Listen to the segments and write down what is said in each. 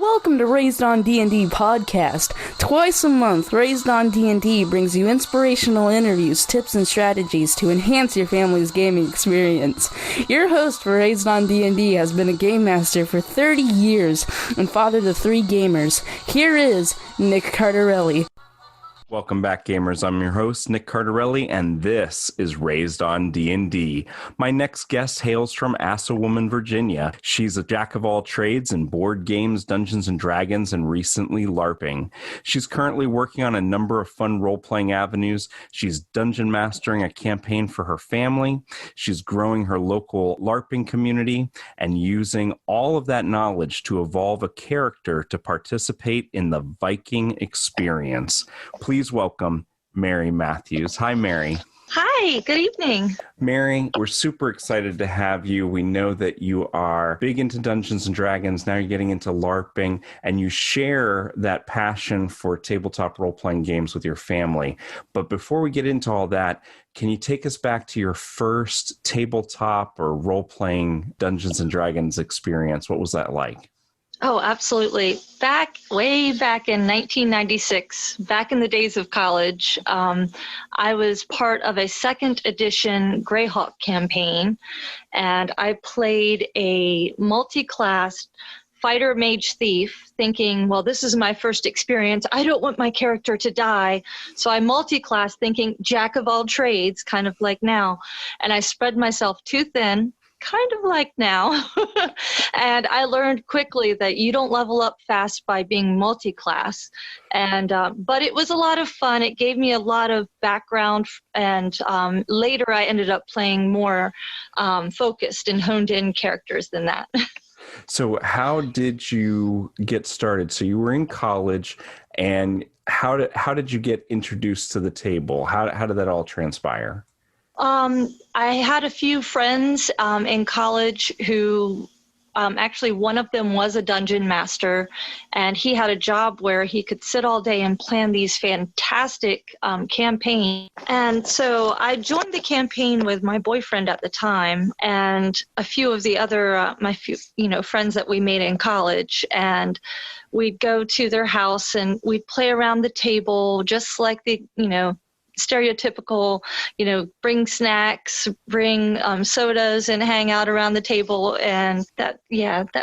Welcome to Raised on D&D podcast. Twice a month, Raised on D&D brings you inspirational interviews, tips, and strategies to enhance your family's gaming experience. Your host for Raised on D&D has been a game master for 30 years and father to 3 gamers. Here is Nick Cardarelli. Welcome back, gamers. I'm your host, Nick Cardarelli, and this is Raised on D&D. My next guest hails from Assawoman, Virginia. She's a jack of all trades in board games, Dungeons & Dragons, and recently LARPing. She's currently working on a number of fun role-playing avenues. She's dungeon mastering a campaign for her family. She's growing her local LARPing community and using all of that knowledge to evolve a character to participate in the Viking experience. Please welcome Mary Matthews. Hi, Mary. Hi, good evening. Mary, we're super excited to have you. We know that you are big into Dungeons & Dragons. Now you're getting into LARPing, and you share that passion for tabletop role-playing games with your family. But before we get into all that, can you take us back to your first tabletop or role-playing Dungeons & Dragons experience? What was that like? Oh, absolutely. Way back in 1996, back in the days of college, I was part of a second edition Greyhawk campaign, and I played a multi-class fighter mage thief, thinking, well, this is my first experience. I don't want my character to die. So I multi-class thinking jack of all trades, kind of like now. And I spread myself too thin, kind of like now. And I learned quickly that you don't level up fast by being multi-class. And but it was a lot of fun. It gave me a lot of background. And later I ended up playing more focused and honed in characters than that. So how did you get started? So you were in college, and how did you get introduced to the table? How did that all transpire? I had a few friends in college who actually one of them was a dungeon master, and he had a job where he could sit all day and plan these fantastic campaigns. And so I joined the campaign with my boyfriend at the time and a few of the other friends that we made in college, and we'd go to their house and we'd play around the table just like the stereotypical, bring snacks, bring sodas, and hang out around the table. And that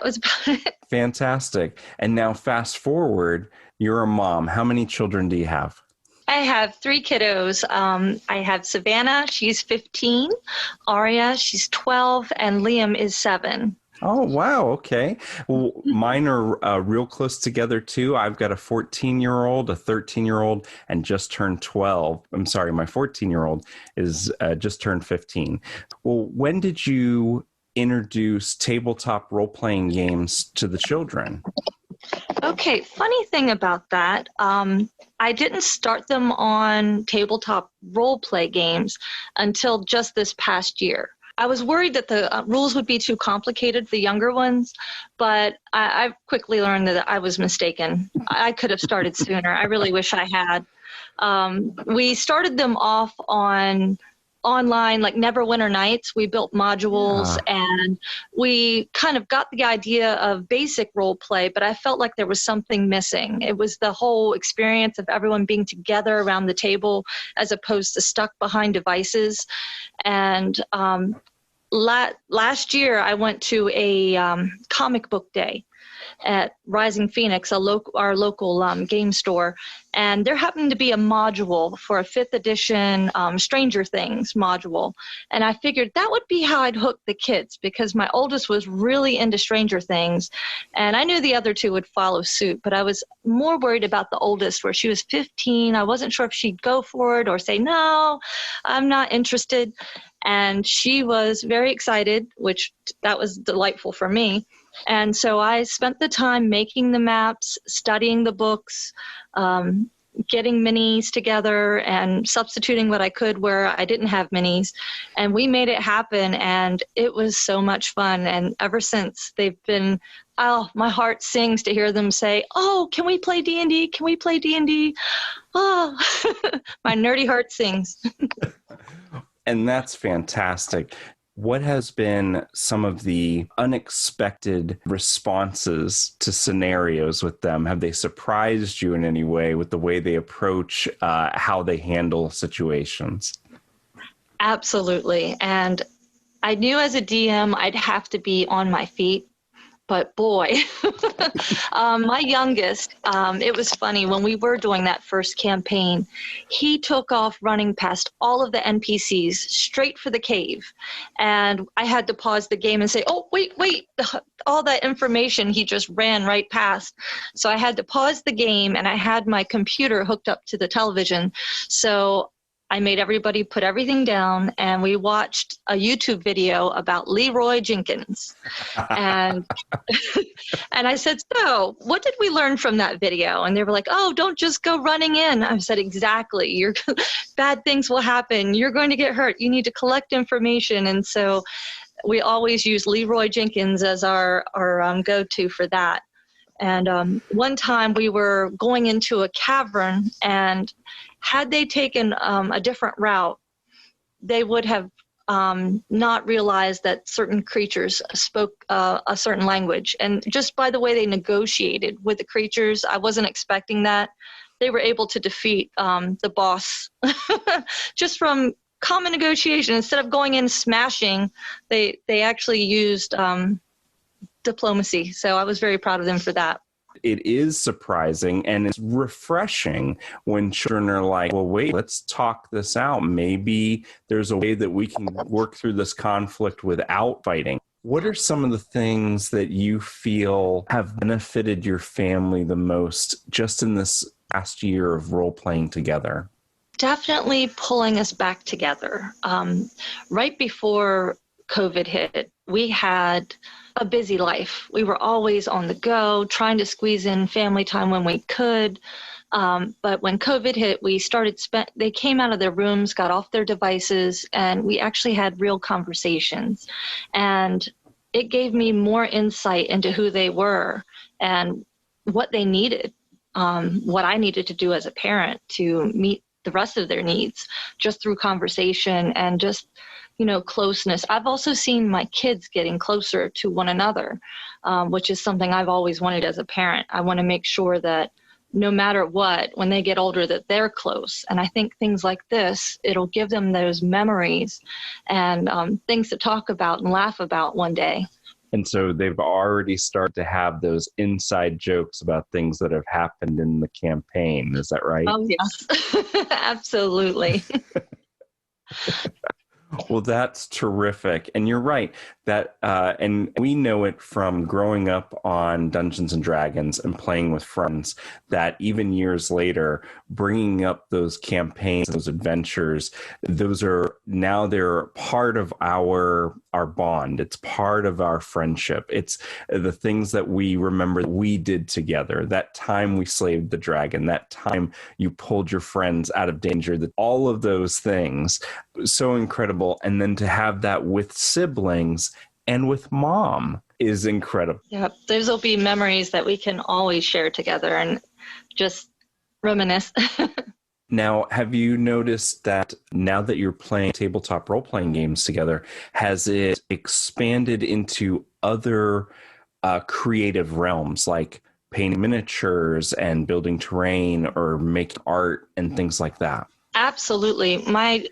was about it. Fantastic. And now fast forward, you're a mom. How many children do you have? I have 3 kiddos. I have Savannah, she's 15, Aria, she's 12, and Liam is 7. Oh, wow. Okay. Well, mine are real close together, too. I've got a 14-year-old, a 13-year-old, and just turned 12. I'm sorry, my 14-year-old is just turned 15. Well, when did you introduce tabletop role-playing games to the children? Okay, funny thing about that, I didn't start them on tabletop role-play games until just this past year. I was worried that the rules would be too complicated, the younger ones, but I've quickly learned that I was mistaken. I could have started sooner. I really wish I had. We started them off online, like Neverwinter Nights. We built modules and we kind of got the idea of basic role play, but I felt like there was something missing. It was the whole experience of everyone being together around the table as opposed to stuck behind devices. And last year I went to a comic book day at Rising Phoenix, our local game store, and there happened to be a module for a 5th edition Stranger Things module, and I figured that would be how I'd hook the kids, because my oldest was really into Stranger Things, and I knew the other 2 would follow suit, but I was more worried about the oldest, where she was 15. I wasn't sure if she'd go for it or say, no, I'm not interested, and she was very excited, which that was delightful for me. And so I spent the time making the maps, studying the books, getting minis together and substituting what I could where I didn't have minis. And we made it happen, and it was so much fun. And ever since, they've been, my heart sings to hear them say, oh, can we play D&D? Can we play D&D? Oh, my nerdy heart sings. And that's fantastic. What has been some of the unexpected responses to scenarios with them? Have they surprised you in any way with the way they approach how they handle situations? Absolutely. And I knew as a DM I'd have to be on my feet. But boy, my youngest, it was funny, when we were doing that first campaign, he took off running past all of the NPCs straight for the cave. And I had to pause the game and say, oh, wait, all that information he just ran right past. So I had to pause the game, and I had my computer hooked up to the television. So I made everybody put everything down, and we watched a YouTube video about Leroy Jenkins. And and I said, so what did we learn from that video? And they were like, oh, don't just go running in. I said, exactly. Bad things will happen. You're going to get hurt. You need to collect information. And so we always use Leroy Jenkins as our go-to for that. And one time we were going into a cavern, and had they taken a different route, they would have not realized that certain creatures spoke a certain language. And just by the way they negotiated with the creatures, I wasn't expecting that. They were able to defeat the boss just from common negotiation. Instead of going in smashing, they actually used diplomacy. So I was very proud of them for that. It is surprising, and it's refreshing when children are like, well, wait, let's talk this out. Maybe there's a way that we can work through this conflict without fighting. What are some of the things that you feel have benefited your family the most just in this past year of role-playing together? Definitely pulling us back together. Right before COVID hit, we had a busy life. We were always on the go, trying to squeeze in family time when we could. But when COVID hit, they came out of their rooms, got off their devices, and we actually had real conversations. And it gave me more insight into who they were and what they needed, what I needed to do as a parent to meet the rest of their needs just through conversation and just closeness. I've also seen my kids getting closer to one another, which is something I've always wanted as a parent. I want to make sure that no matter what, when they get older, that they're close. And I think things like this, it'll give them those memories and things to talk about and laugh about one day. And so they've already started to have those inside jokes about things that have happened in the campaign. Is that right? Oh, yes. Absolutely. Well, that's terrific. And you're right that, and we know it from growing up on Dungeons and Dragons and playing with friends, that even years later, bringing up those campaigns, those adventures, they're part of our bond. It's part of our friendship. It's the things that we remember that we did together, that time we slayed the dragon, that time you pulled your friends out of danger, that all of those things, so incredible. And then to have that with siblings and with mom is incredible. Yep. Those will be memories that we can always share together and just reminisce. Now, have you noticed that now that you're playing tabletop role-playing games together, has it expanded into other creative realms like painting miniatures and building terrain or making art and things like that? Absolutely. My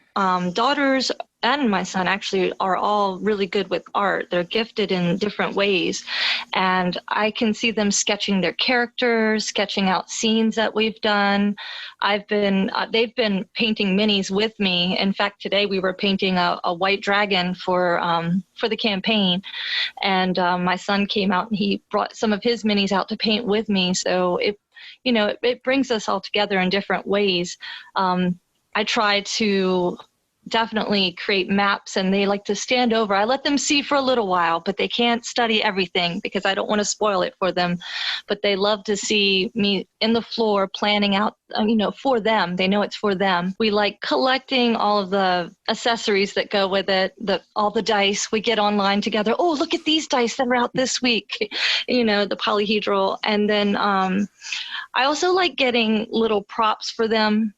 daughters and my son actually are all really good with art. They're gifted in different ways. And I can see them sketching their characters, sketching out scenes that we've done. They've been painting minis with me. In fact, today we were painting a white dragon for the campaign. And my son came out and he brought some of his minis out to paint with me. So it brings us all together in different ways. I try to definitely create maps, and they like to stand over. I let them see for a little while, but they can't study everything because I don't want to spoil it for them. But they love to see me in the floor planning out, for them. They know it's for them. We like collecting all of the accessories that go with it, all the dice. We get online together. Oh, look at these dice that are out this week, the polyhedral. And then I also like getting little props for them.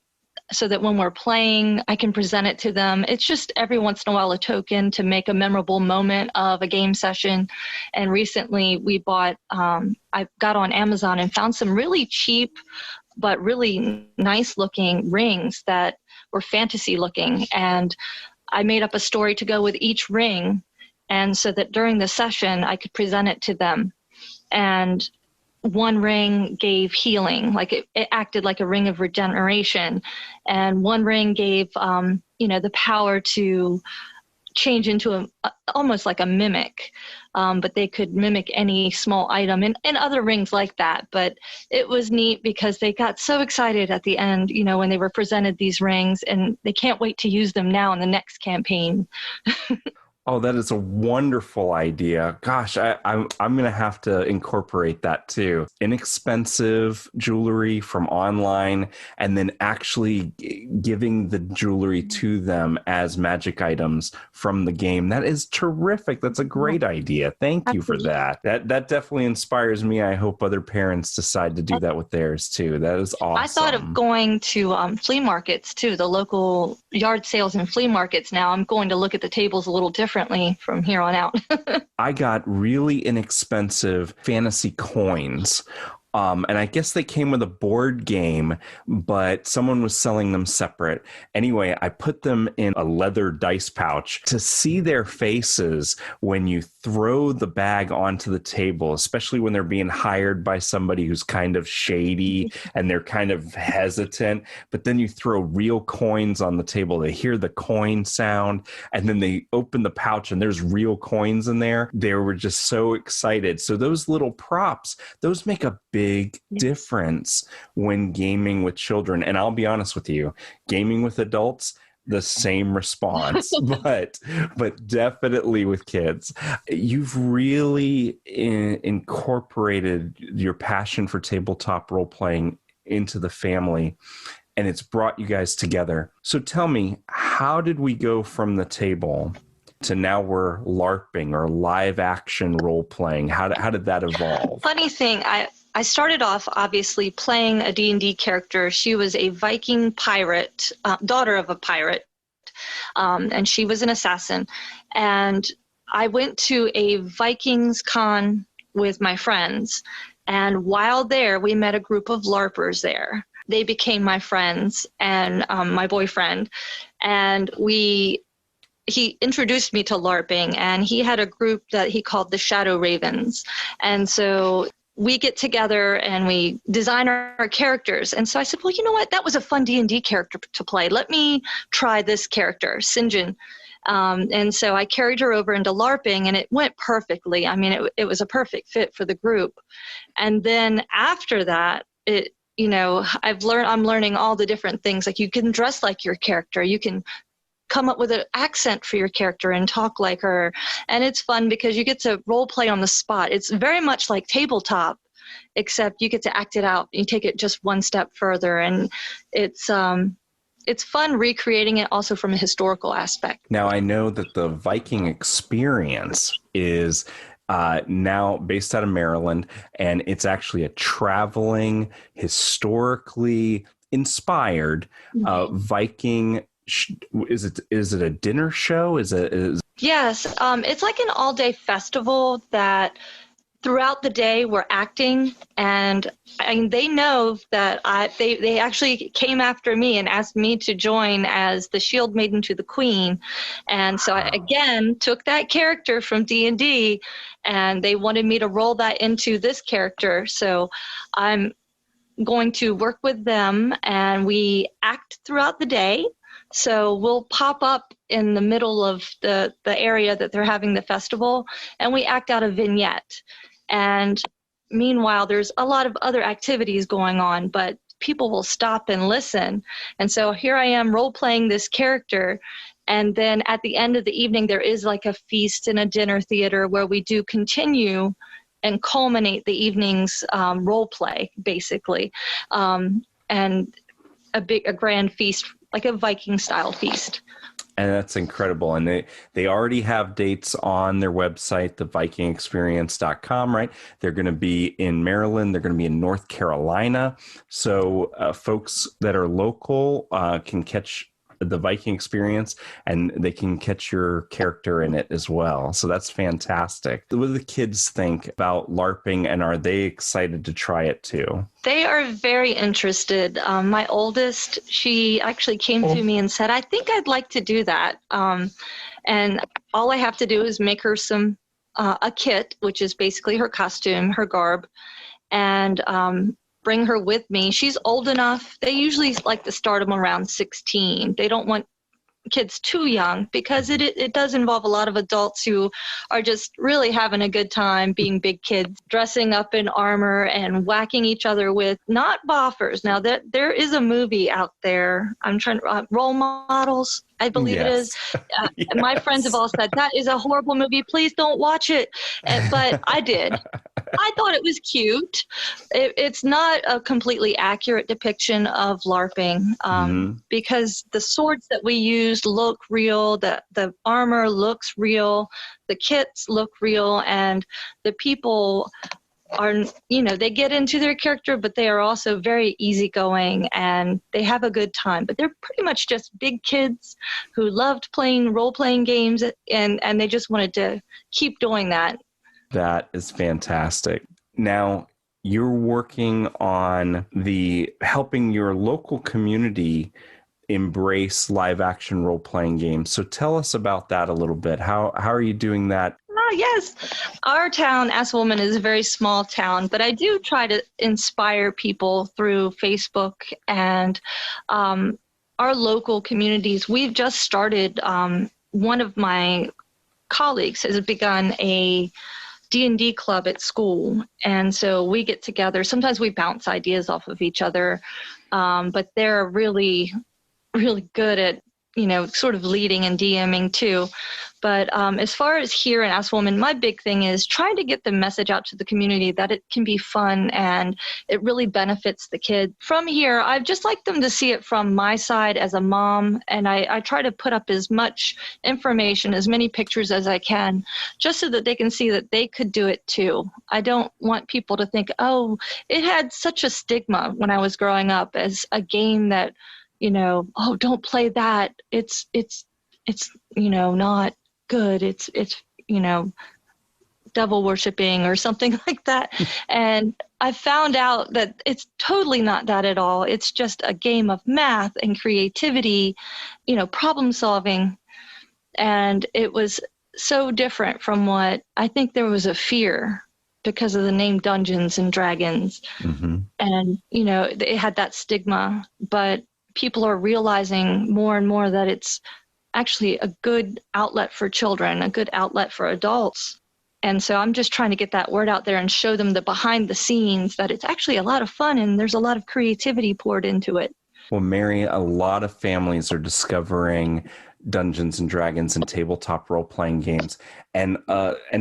so that when we're playing, I can present it to them. It's just every once in a while a token to make a memorable moment of a game session. And recently we bought, I got on Amazon and found some really cheap but really nice looking rings that were fantasy looking. And I made up a story to go with each ring, and so that during the session I could present it to them. And one ring gave healing, like it acted like a ring of regeneration. And one ring gave, the power to change into almost like a mimic, but they could mimic any small item and other rings like that. But it was neat because they got so excited at the end, when they were presented these rings, and they can't wait to use them now in the next campaign. Oh, that is a wonderful idea. Gosh, I'm going to have to incorporate that too. Inexpensive jewelry from online, and then actually giving the jewelry to them as magic items from the game. That is terrific. That's a great idea. Thank you for that. That definitely inspires me. I hope other parents decide to do that with theirs too. That is awesome. I thought of going to flea markets too, the local yard sales and flea markets. Now I'm going to look at the tables a little differently from here on out. I got really inexpensive fantasy coins. And I guess they came with a board game, but someone was selling them separate. Anyway, I put them in a leather dice pouch to see their faces when you throw the bag onto the table, especially when they're being hired by somebody who's kind of shady and they're kind of hesitant. But then you throw real coins on the table. They hear the coin sound, and then they open the pouch and there's real coins in there. They were just so excited. So those little props, those make a big difference when gaming with children. And I'll be honest with you, gaming with adults, the same response, but definitely with kids. You've really incorporated your passion for tabletop role playing into the family, and it's brought you guys together. So tell me, how did we go from the table to now we're LARPing or live action role playing? How did that evolve? Funny thing, I started off obviously playing a D&D character. She was a Viking pirate, daughter of a pirate, and she was an assassin. And I went to a Vikings con with my friends, and while there, we met a group of LARPers there. They became my friends and my boyfriend, and he introduced me to LARPing, and he had a group that he called the Shadow Ravens. And so we get together and we design our characters. And so I said, well, you know what? That was a fun D&D character to play. Let me try this character, Sinjin. And so I carried her over into LARPing, and it went perfectly. I mean, it was a perfect fit for the group. And then after that, I'm learning all the different things. Like, you can dress like your character. You can come up with an accent for your character and talk like her. And it's fun because you get to role play on the spot. It's very much like tabletop, except you get to act it out. You take it just one step further. And it's fun recreating it also from a historical aspect. Now, I know that the Viking experience is now based out of Maryland, and it's actually a traveling, historically inspired Viking. Is it a dinner show? Yes. It's like an all-day festival that throughout the day we're acting, and they know that they actually came after me and asked me to join as the shield maiden to the queen. And so I again took that character from D&D, and they wanted me to roll that into this character. So I'm going to work with them, and we act throughout the day. So we'll pop up in the middle of the area that they're having the festival, and we act out a vignette. And meanwhile, there's a lot of other activities going on, but people will stop and listen. And so here I am role-playing this character, and then at the end of the evening, there is like a feast and a dinner theater where we do continue and culminate the evening's role play, basically, and a grand feast, like a Viking style feast. And that's incredible. And they already have dates on their website, the vikingexperience.com, right? They're going to be in Maryland. They're going to be in North Carolina. So folks that are local can catch the Viking experience, and they can catch your character in it as well. So that's fantastic. What do the kids think about LARPing, and are they excited to try it too? They are very interested. My oldest, she actually came to me and said, I think I'd like to do that. And all I have to do is make her a kit, which is basically her costume, her garb, and bring her with me. She's old enough. They usually like to start them around 16. They don't want kids too young because it does involve a lot of adults who are just really having a good time being big kids, dressing up in armor and whacking each other with not boffers. Now there is a movie out there. I'm trying to Role Models, I believe it is. Yes. My friends have all said that is a horrible movie. Please don't watch it. But I did. I thought it was cute. It's not a completely accurate depiction of LARPing because the swords that we used look real, the armor looks real, the kits look real, and the people are, they get into their character, but they are also very easygoing and they have a good time. But they're pretty much just big kids who loved playing role-playing games, and they just wanted to keep doing that. That is fantastic. Now, you're working on helping your local community embrace live action role playing games. So tell us about that a little bit. How are you doing that? Yes. Our town, Asselman, is a very small town, but I do try to inspire people through Facebook and our local communities. We've just started, one of my colleagues has begun a D&D club at school, and so we get together. Sometimes we bounce ideas off of each other, but they're really, really good at, sort of leading and DMing too. But as far as here in Asselman, my big thing is trying to get the message out to the community that it can be fun and it really benefits the kids. From here, I'd just like them to see it from my side as a mom, and I try to put up as much information, as many pictures as I can, just so that they can see that they could do it too. I don't want people to think, oh, it had such a stigma when I was growing up as a game that, oh, don't play that. It's not good. It's devil worshiping or something like that. And I found out that it's totally not that at all. It's just a game of math and creativity, problem solving. And it was so different from what I think there was a fear because of the name Dungeons and Dragons. Mm-hmm. And, it had that stigma, but people are realizing more and more that it's actually a good outlet for children, a good outlet for adults. And so I'm just trying to get that word out there and show them the behind the scenes, that it's actually a lot of fun and there's a lot of creativity poured into it. Well, Mary, a lot of families are discovering Dungeons and Dragons and tabletop role-playing games, and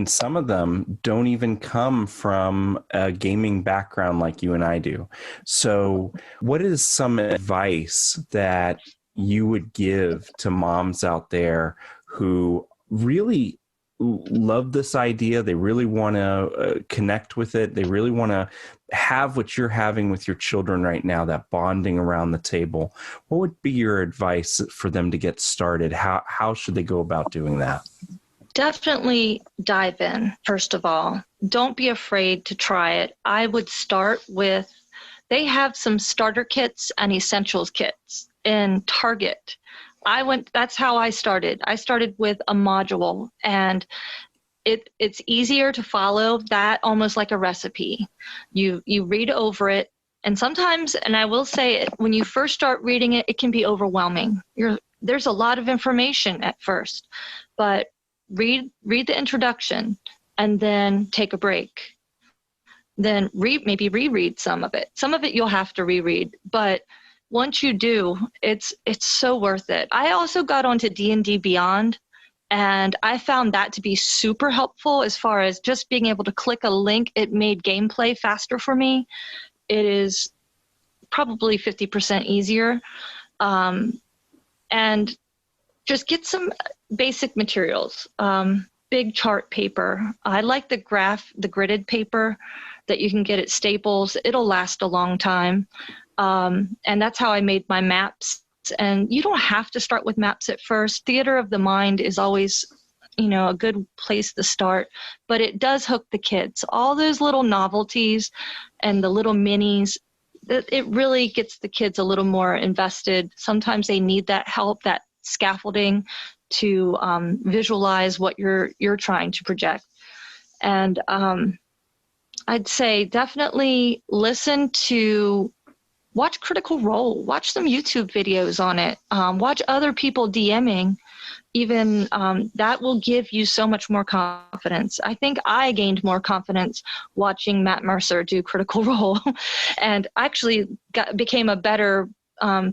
some of them don't even come from a gaming background like you and I do. So what is some advice that you would give to moms out there who really love this idea? They really want to connect with it. They really want to have what you're having with your children right now, that bonding around the table. What would be your advice for them to get started? How should they go about doing that? Definitely dive in, first of all. Don't be afraid to try it. I would start with, they have some starter kits and essentials kits in Target. That's how I started. I started with a module, and it's easier to follow that, almost like a recipe. You read over it, and sometimes, and I will say it, when you first start reading it, it can be overwhelming. There's a lot of information at first, but read the introduction and then take a break. Then maybe reread some of it. Some of it you'll have to reread, but once you do, it's so worth it. I also got onto D&D Beyond, and I found that to be super helpful as far as just being able to click a link. It made gameplay faster for me. It is probably 50% easier. And just get some basic materials. Big chart paper. I like the gridded paper that you can get at Staples. It'll last a long time. And that's how I made my maps. And you don't have to start with maps at first. Theater of the mind is always, a good place to start, but it does hook the kids. All those little novelties and the little minis, it really gets the kids a little more invested. Sometimes they need that help, that scaffolding to visualize what you're trying to project. And I'd say definitely watch Critical Role, watch some YouTube videos on it, watch other people DMing. Even that will give you so much more confidence. I think I gained more confidence watching Matt Mercer do Critical Role, and actually became a better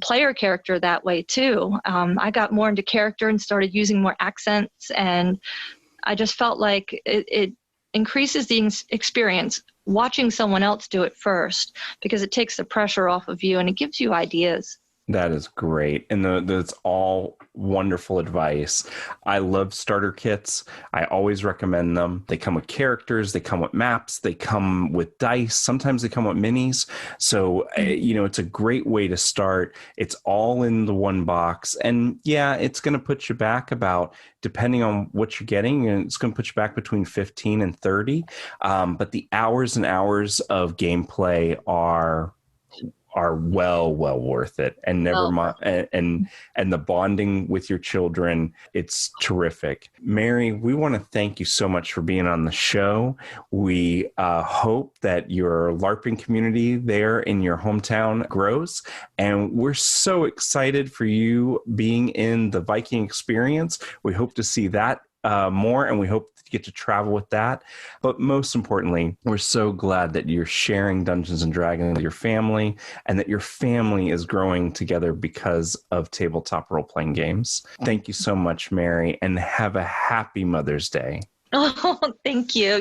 player character that way too. I got more into character and started using more accents, and I just felt like it increases the experience watching someone else do it first, because it takes the pressure off of you and it gives you ideas. That is great. And that's all wonderful advice. I love starter kits. I always recommend them. They come with characters. They come with maps. They come with dice. Sometimes they come with minis. So, it's a great way to start. It's all in the one box. And yeah, it's going to put you back about, depending on what you're getting, and it's going to put you back between 15 and 30. But the hours and hours of gameplay are well worth it, and never mind, and the bonding with your children, it's terrific. Mary, we want to thank you so much for being on the show. We hope that your LARPing community there in your hometown grows, and we're so excited for you being in the Viking experience. We hope to see that more, and we hope to get to travel with that. But most importantly, we're so glad that you're sharing Dungeons and Dragons with your family, and that your family is growing together because of tabletop role-playing games. Thank you so much, Mary, and have a happy Mother's Day. Oh, thank you.